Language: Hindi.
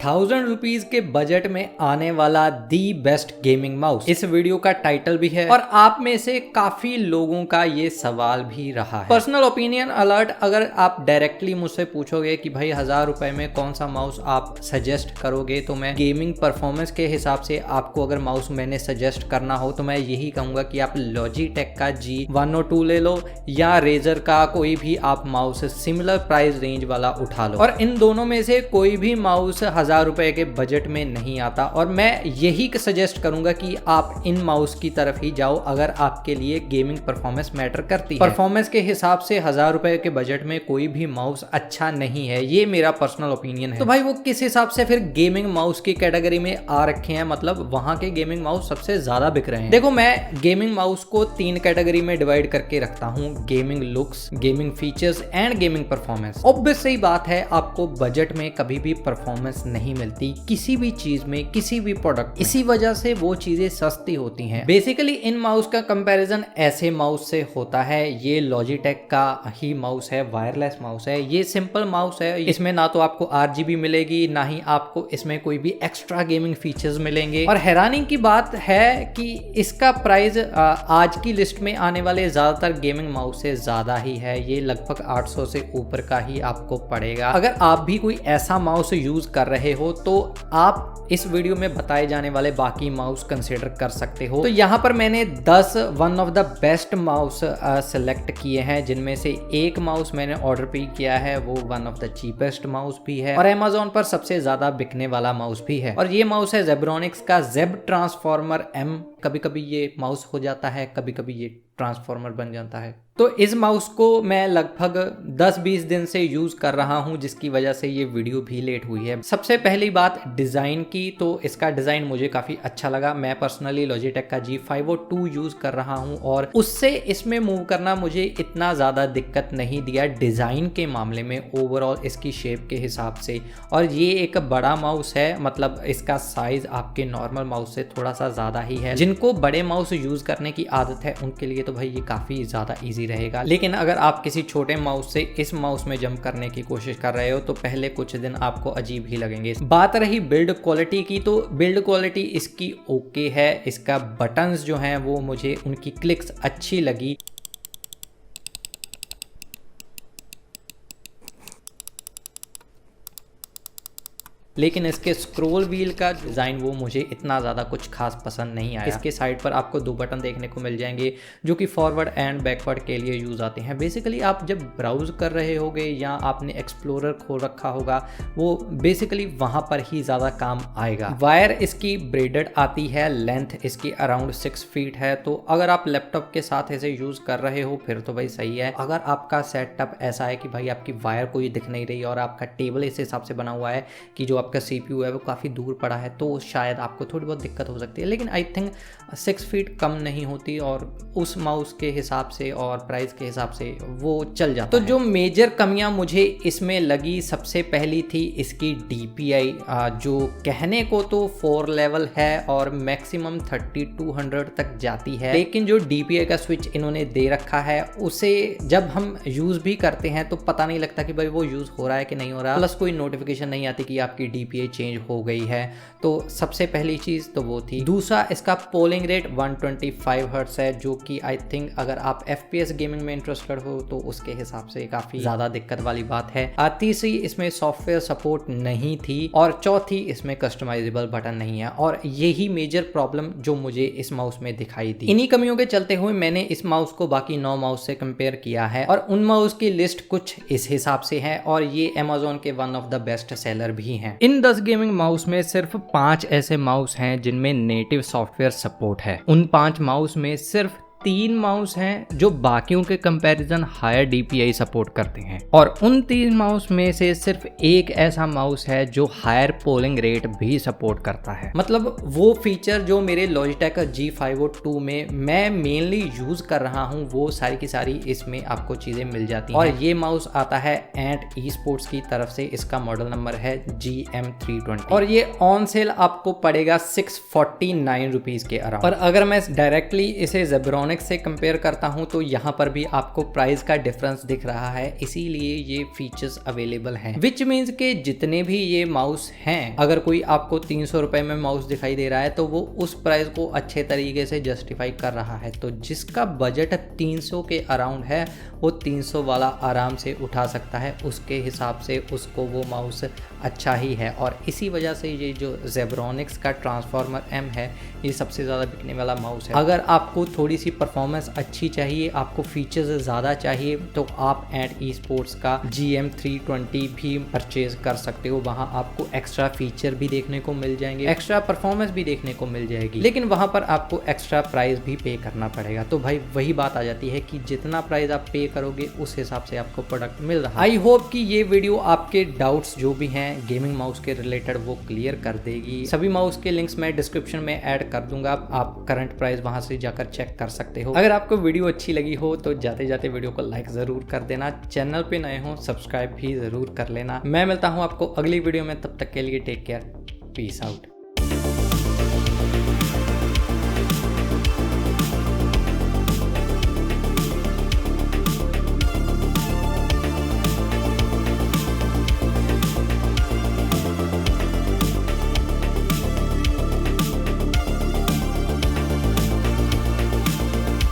₹1000 के बजट में आने वाला दी बेस्ट गेमिंग माउस इस वीडियो का टाइटल भी है और आप में से काफी लोगों का ये सवाल भी रहा है। पर्सनल ओपिनियन अलर्ट, अगर आप डायरेक्टली मुझसे पूछोगे कि भाई ₹1000 में कौन सा माउस आप सजेस्ट करोगे, तो मैं गेमिंग परफॉर्मेंस के हिसाब से आपको अगर माउस मैंने सजेस्ट करना हो तो मैं यही कहूंगा कि आप लॉजिटेक का G102 ले लो या रेजर का कोई भी आप माउस सिमिलर प्राइस रेंज वाला उठा लो। और इन दोनों में से कोई भी माउस ₹1000 के बजट में नहीं आता और मैं यही सजेस्ट करूंगा कि आप इन माउस की तरफ ही जाओ अगर आपके लिए गेमिंग परफॉर्मेंस मैटर करती है। परफॉर्मेंस के हिसाब से ₹1000 के बजट में कोई भी माउस अच्छा नहीं है, ये मेरा पर्सनल ओपिनियन है। तो भाई वो किस हिसाब से फिर गेमिंग माउस की कैटेगरी में आ रखे हैं, मतलब वहां के गेमिंग माउस सबसे ज्यादा बिक रहे हैं। देखो, मैं गेमिंग माउस को 3 कैटेगरी में डिवाइड करके रखता हूँ: gaming looks, gaming features and gaming performance. Obvious सही बात है, आपको बजट में कभी भी परफॉर्मेंस नहीं मिलती किसी भी चीज में, किसी भी प्रोडक्ट। इसी वजह से वो चीजें सस्ती होती हैं। बेसिकली इन माउस का कंपैरिजन ऐसे माउस से होता है। ये लॉजिटेक का ही माउस है, वायरलेस माउस है, ये सिंपल माउस है। इसमें ना तो आपको RGB मिलेगी, ना ही आपको इसमें कोई भी एक्स्ट्रा गेमिंग फीचर्स मिलेंगे। और हैरानी की बात है कि इसका प्राइस आज की लिस्ट में आने वाले ज्यादातर गेमिंग माउस से ज्यादा ही है। ये लगभग 800 से ऊपर का ही आपको पड़ेगा। अगर आप भी कोई ऐसा माउस यूज कर रहे हो तो आप इस वीडियो में बताए जाने वाले बाकी माउस कंसीडर कर सकते हो। तो यहाँ पर मैंने 10 one of the best mouse select किए हैं, जिनमें से एक माउस मैंने ऑर्डर पे किया है, वो one of the cheapest mouse भी है और Amazon पर सबसे ज्यादा बिकने वाला माउस भी है। और ये माउस है Zebronics का Zeb Transformer M। कभी कभी ये माउस हो जाता है, कभी कभी ये ट्रांसफॉर्मर बन जाता है। तो इस माउस को मैं लगभग 10-20 दिन से यूज कर रहा हूं, जिसकी वजह से ये वीडियो भी लेट हुई है। सबसे पहली बात डिजाइन की, तो इसका डिजाइन मुझे काफी अच्छा लगा। मैं पर्सनली लॉजिटेक का G502 यूज कर रहा हूं और उससे इसमें मूव करना मुझे इतना ज्यादा दिक्कत नहीं दिया डिजाइन के मामले में, ओवरऑल इसकी शेप के हिसाब से। और ये एक बड़ा माउस है, मतलब इसका साइज आपके नॉर्मल माउस से थोड़ा सा ज्यादा ही है। जिनको बड़े माउस यूज करने की आदत है उनके लिए तो भाई ये काफी ज्यादा इजी रहेगा। लेकिन अगर आप किसी छोटे माउस से इस माउस में जंप करने की कोशिश कर रहे हो तो पहले कुछ दिन आपको अजीब ही लगेंगे। बात रही बिल्ड क्वालिटी की, तो बिल्ड क्वालिटी इसकी ओके है। इसका बटन्स जो हैं वो मुझे उनकी क्लिक्स अच्छी लगी। लेकिन इसके स्क्रॉल व्हील का डिज़ाइन वो मुझे इतना ज़्यादा कुछ खास पसंद नहीं आया। इसके साइड पर आपको 2 बटन देखने को मिल जाएंगे जो कि फॉरवर्ड एंड बैकवर्ड के लिए यूज़ आते हैं। बेसिकली आप जब ब्राउज कर रहे होगे या आपने एक्सप्लोरर खोल रखा होगा, वो बेसिकली वहाँ पर ही ज़्यादा काम आएगा। वायर इसकी ब्रेडेड आती है, लेंथ इसकी अराउंड 6 फीट है। तो अगर आप लैपटॉप के साथ इसे यूज़ कर रहे हो फिर तो भाई सही है। अगर आपका सेटअप ऐसा है कि भाई आपकी वायर कोई दिख नहीं रही और आपका टेबल इस हिसाब से बना हुआ है कि जो आपका CPU है वो काफ़ी दूर पड़ा है, तो शायद आपको थोड़ी बहुत दिक्कत हो सकती है। लेकिन आई थिंक 6 फीट कम नहीं होती और उस माउस के हिसाब से और प्राइस के हिसाब से वो चल जाता है। तो जो मेजर कमियां मुझे इसमें लगी, सबसे पहली थी इसकी DPI, जो कहने को तो 4 लेवल है और मैक्सिमम 3200 तक जाती है। लेकिन जो DPI का स्विच इन्होंने दे रखा है उसे जब हम यूज़ भी करते हैं तो पता नहीं लगता कि भाई वो यूज़ हो रहा है कि नहीं हो रहा, प्लस कोई नोटिफिकेशन नहीं आती कि आपकी DPI चेंज हो गई है। तो सबसे पहली चीज तो वो थी। दूसरा, इसका पोलिंग रेट 125 हर्ट्ज है, जो कि आई थिंक अगर आप FPS गेमिंग में इंटरेस्टेड हो तो उसके हिसाब से काफी ज्यादा दिक्कत वाली बात है। तीसरी, इसमें सॉफ्टवेयर सपोर्ट नहीं थी और चौथी, इसमें कस्टमाइजेबल बटन नहीं है। और यही मेजर प्रॉब्लम जो मुझे इस माउस में दिखाई दी। इन्हीं कमियों के चलते हुए मैंने इस माउस को बाकी 9 माउस से कंपेयर किया है और उन माउस की लिस्ट कुछ इस हिसाब से है और ये Amazon के one of the best seller भी हैं। इन 10 गेमिंग माउस में सिर्फ 5 ऐसे माउस हैं जिनमें नेटिव सॉफ्टवेयर सपोर्ट है। उन 5 माउस में सिर्फ 3 माउस हैं जो बाकियों के कंपैरिजन हायर DPI सपोर्ट करते हैं और उन 3 माउस में से सिर्फ एक ऐसा माउस है जो हायर पोलिंग रेट भी सपोर्ट करता है। मतलब वो फीचर जो मेरे लॉजिटेक G502 में मैं मेनली यूज कर रहा हूँ वो सारी की सारी इसमें आपको चीजें मिल जाती हैं। और ये माउस आता है एंट eSports की तरफ से, इसका मॉडल नंबर है GM320 और ये ऑन सेल आपको पड़ेगा ₹649 के अराउंड। और अगर मैं डायरेक्टली इसे Zebronics जेब्रॉनिक्स से कंपेयर करता हूं तो यहाँ पर भी आपको प्राइस का डिफरेंस दिख रहा है, इसीलिए ये फीचर्स अवेलेबल हैं। विच मीन्स के जितने भी ये माउस हैं, अगर कोई आपको 300 रुपए में माउस दिखाई दे रहा है तो वो उस प्राइस को अच्छे तरीके से जस्टिफाई कर रहा है। तो जिसका बजट 300 के अराउंड है वो 300 वाला आराम से उठा सकता है, उसके हिसाब से उसको वो माउस अच्छा ही है। और इसी वजह से ये जो जेब्रॉनिक्स का ट्रांसफॉर्मर M है ये सबसे ज़्यादा बिकने वाला माउस है। अगर आपको थोड़ी सी परफॉर्मेंस अच्छी चाहिए, आपको फीचर्स ज़्यादा चाहिए, तो आप एंड ई स्पोर्ट्स का GM320 भी परचेज कर सकते हो। वहाँ आपको एक्स्ट्रा फीचर भी देखने को मिल जाएंगे, एक्स्ट्रा परफॉर्मेंस भी देखने को मिल जाएगी, लेकिन वहाँ पर आपको एक्स्ट्रा प्राइस भी पे करना पड़ेगा। तो भाई वही बात आ जाती है कि जितना प्राइस आप पे करोगे उस हिसाब से आपको प्रोडक्ट मिल रहा है। आई होप कि ये वीडियो आपके डाउट्स जो भी हैं गेमिंग माउस के रिलेटेड वो क्लियर कर देगी। सभी माउस के लिंक्स मैं डिस्क्रिप्शन में ऐड कर दूंगा, आप करंट प्राइस वहां से जाकर चेक कर सकते हो। अगर आपको वीडियो अच्छी लगी हो तो जाते जाते वीडियो को लाइक जरूर कर देना, चैनल पे नए हो सब्सक्राइब भी जरूर कर लेना। मैं मिलता हूं आपको अगली वीडियो में, तब तक के लिए टेक केयर, पीस आउट।